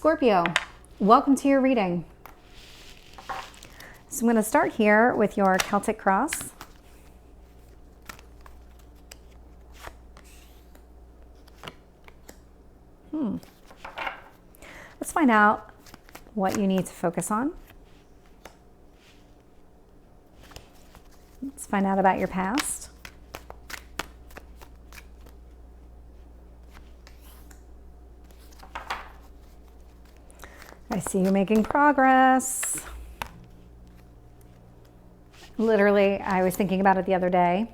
Scorpio, welcome to your reading. So I'm going to start here with your Celtic cross. Let's find out what you need to focus on. Let's find out about your past. I see you making progress. Literally, I was thinking about it the other day.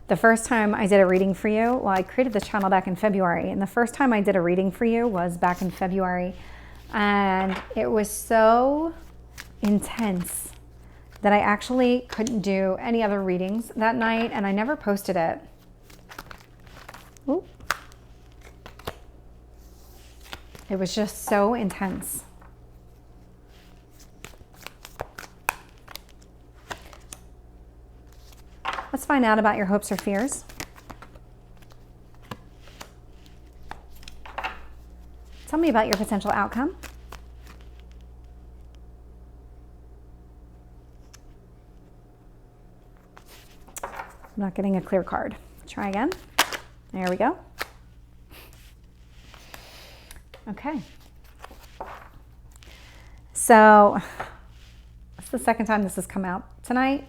The first time I did a reading for you, well, I created this channel back in February, and the first time I did a reading for you was back in February, and it was so intense that I actually couldn't do any other readings that night, and I never posted it. Ooh. It was just so intense. Let's find out about your hopes or fears. Tell me about your potential outcome. I'm not getting a clear card. Try again. There we go. Okay. So it's the second time this has come out tonight.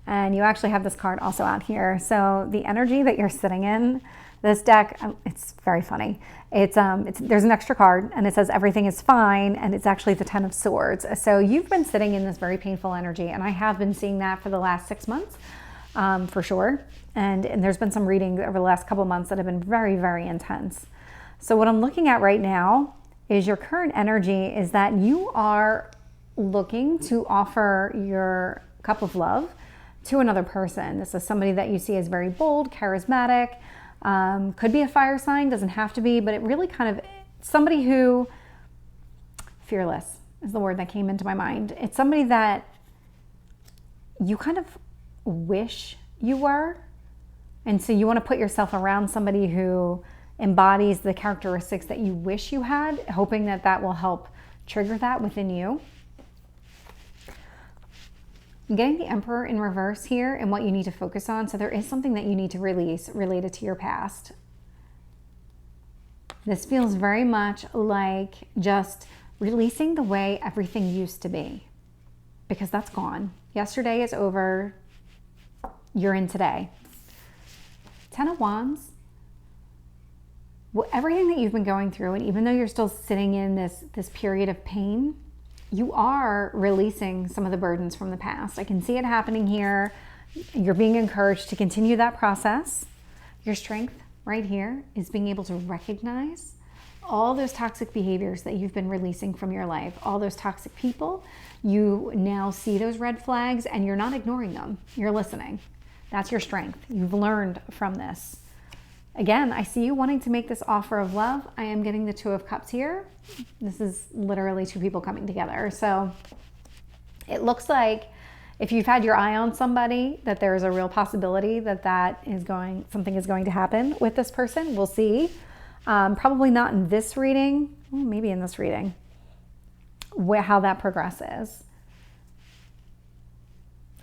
And you actually have this card also out here. So the energy that you're sitting in, this deck, it's very funny. There's an extra card and it says everything is fine, and it's actually the 10 of Swords. So you've been sitting in this very painful energy, and I have been seeing that for the last 6 months, for sure. And there's been some readings over the last couple of months that have been very, very intense. So what I'm looking at right now is your current energy is that you are looking to offer your cup of love to another person. This is somebody that you see as very bold, charismatic, could be a fire sign, doesn't have to be, but it really kind of, somebody who, fearless is the word that came into my mind. It's somebody that you kind of wish you were. And so you want to put yourself around somebody who embodies the characteristics that you wish you had, hoping that that will help trigger that within you. I'm getting the Emperor in reverse here and what you need to focus on. So there is something that you need to release related to your past. This feels very much like just releasing the way everything used to be, because that's gone. Yesterday is over. You're in today. 10 of Wands. Well, everything that you've been going through, and even though you're still sitting in this period of pain, you are releasing some of the burdens from the past. I can see it happening here. You're being encouraged to continue that process. Your strength right here is being able to recognize all those toxic behaviors that you've been releasing from your life, all those toxic people. You now see those red flags and you're not ignoring them. You're listening. That's your strength. You've learned from this. Again, I see you wanting to make this offer of love. I am getting the 2 of Cups here. This is literally 2 people coming together. So it looks like if you've had your eye on somebody, that there is a real possibility that something is going to happen with this person. We'll see. Probably not in this reading. Well, maybe in this reading. How that progresses.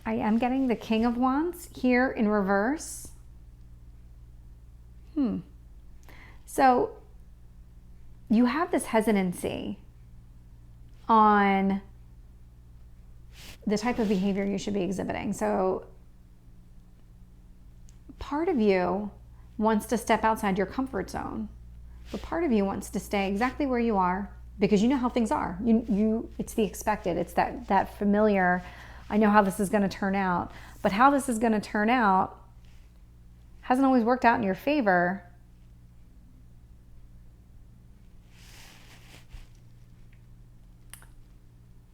I am getting the King of Wands here in reverse. So you have this hesitancy on the type of behavior you should be exhibiting. So part of you wants to step outside your comfort zone, but part of you wants to stay exactly where you are because you know how things are. It's the expected. It's that familiar. I know how this is going to turn out, but how this is going to turn out hasn't always worked out in your favor.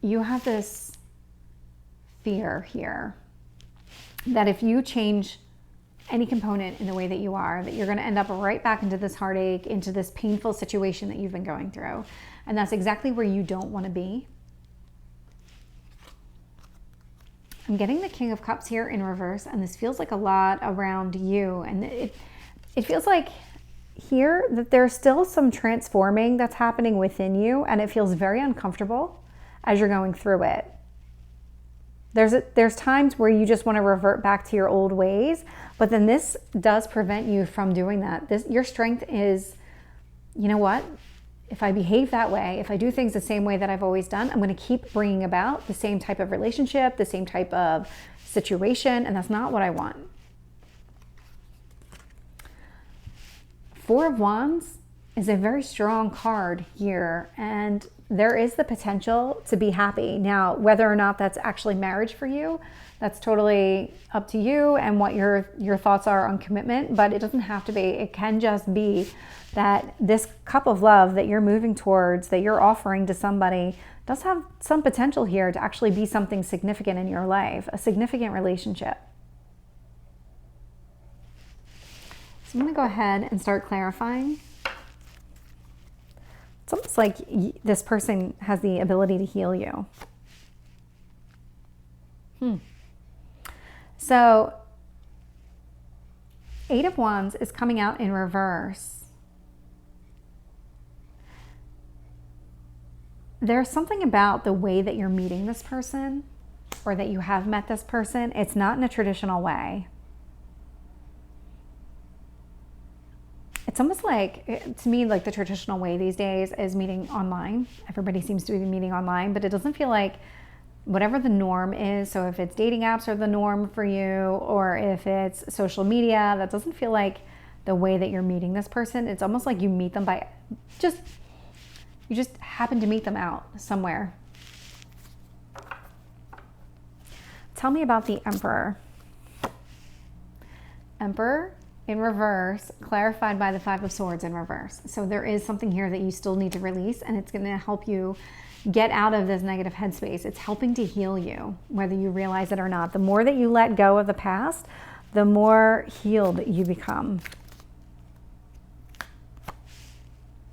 You have this fear here that if you change any component in the way that you are, that you're going to end up right back into this heartache, into this painful situation that you've been going through. And that's exactly where you don't want to be. I'm getting the King of Cups here in reverse, and this feels like a lot around you. And it feels like here that there's still some transforming that's happening within you, and it feels very uncomfortable as you're going through it. There's times where you just want to revert back to your old ways, but then this does prevent you from doing that. Your strength is, you know what? If I behave that way, if I do things the same way that I've always done, I'm going to keep bringing about the same type of relationship, the same type of situation, and that's not what I want. Four of Wands is a very strong card here, and there is the potential to be happy. Now, whether or not that's actually marriage for you, that's totally up to you and what your thoughts are on commitment, but it doesn't have to be. It can just be that this cup of love that you're moving towards, that you're offering to somebody, does have some potential here to actually be something significant in your life, a significant relationship. So I'm going to go ahead and start clarifying. It's almost like this person has the ability to heal you. So, Eight of Wands is coming out in reverse. There's something about the way that you're meeting this person, or that you have met this person. It's not in a traditional way. It's almost like, to me, like the traditional way these days is meeting online. Everybody seems to be meeting online, but it doesn't feel like whatever the norm is. So if it's dating apps are the norm for you, or if it's social media, that doesn't feel like the way that you're meeting this person. It's almost like you meet them by you just happen to meet them out somewhere. Tell me about the Emperor. Emperor in reverse, clarified by the Five of Swords in reverse. So there is something here that you still need to release, and it's going to help you get out of this negative headspace. It's helping to heal you, whether you realize it or not. The more that you let go of the past, the more healed you become.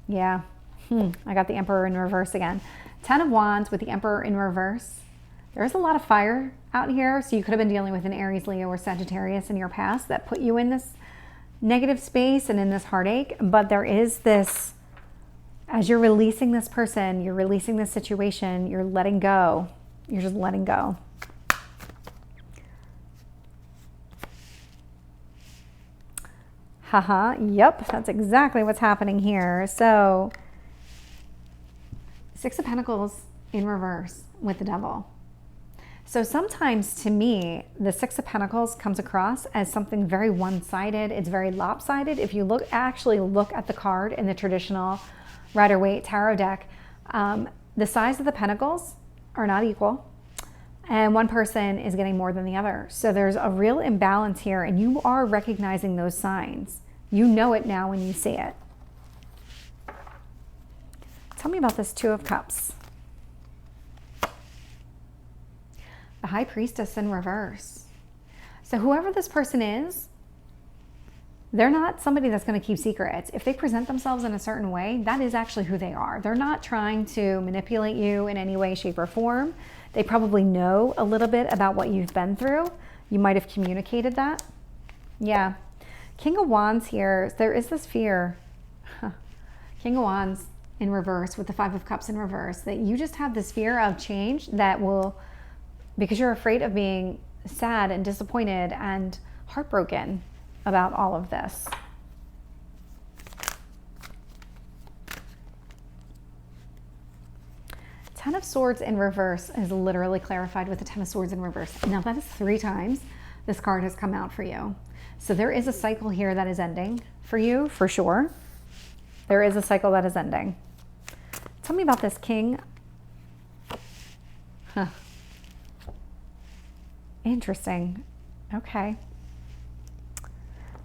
Yeah. I got the Emperor in reverse again. 10 of Wands with the Emperor in reverse. There's a lot of fire out here, so you could have been dealing with an Aries, Leo, or Sagittarius in your past that put you in this negative space and in this heartache. But there is this, as you're releasing this person, you're releasing this situation, you're letting go. You're just letting go. Haha, yep, that's exactly what's happening here. So, Six of Pentacles in reverse with the Devil. So sometimes, to me, the Six of Pentacles comes across as something very one-sided. It's very lopsided. If you actually look at the card in the traditional Rider-Waite tarot deck, the size of the pentacles are not equal, and one person is getting more than the other. So there's a real imbalance here, and you are recognizing those signs. You know it now when you see it. Tell me about this Two of Cups. The High Priestess in reverse. So whoever this person is, they're not somebody that's going to keep secrets. If they present themselves in a certain way, that is actually who they are. They're not trying to manipulate you in any way, shape, or form. They probably know a little bit about what you've been through. You might have communicated that. Yeah. King of Wands here, there is this fear. King of Wands in reverse with the Five of Cups in reverse, that you just have this fear of change that will, because you're afraid of being sad and disappointed and heartbroken about all of this. Ten of Swords in reverse is literally clarified with the Ten of Swords in reverse. Now that is 3 times this card has come out for you. So there is a cycle here that is ending for you, for sure. There is a cycle that is ending. Tell me about this King. Interesting. Okay.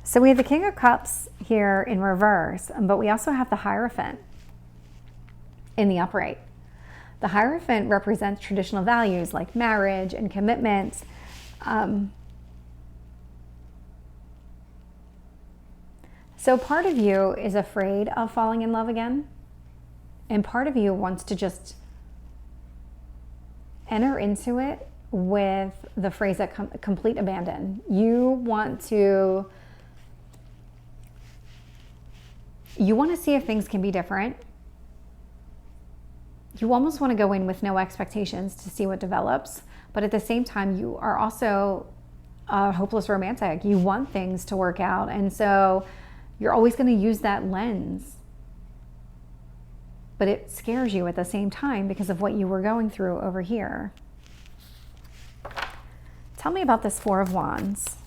So we have the King of Cups here in reverse, but we also have the Hierophant in the upright. The Hierophant represents traditional values like marriage and commitment. So part of you is afraid of falling in love again, and part of you wants to just enter into it with the phrase that complete abandon. You want to You want to see if things can be different. You almost want to go in with no expectations to see what develops. But at the same time, you are also a hopeless romantic. You want things to work out. And so you're always going to use that lens. But it scares you at the same time because of what you were going through over here. Tell me about this Four of Wands.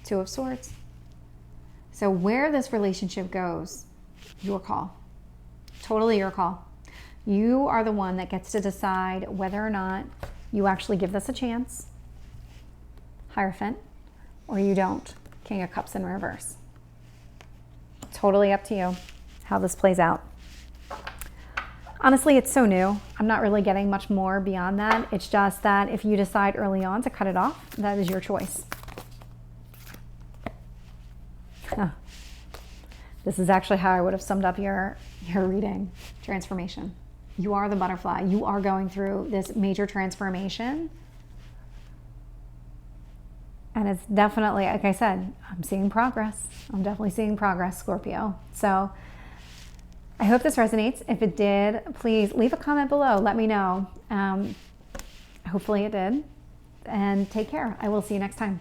Two of Swords. So where this relationship goes, your call. Totally your call. You are the one that gets to decide whether or not you actually give this a chance, Hierophant, or you don't, King of Cups in reverse. Totally up to you how this plays out. Honestly, it's so new. I'm not really getting much more beyond that. It's just that if you decide early on to cut it off, that is your choice. Huh. This is actually how I would have summed up your reading. Transformation. You are the butterfly. You are going through this major transformation. And it's definitely, like I said, I'm seeing progress. I'm definitely seeing progress, Scorpio. So I hope this resonates. If it did, please leave a comment below. Let me know. Hopefully it did. And take care. I will see you next time.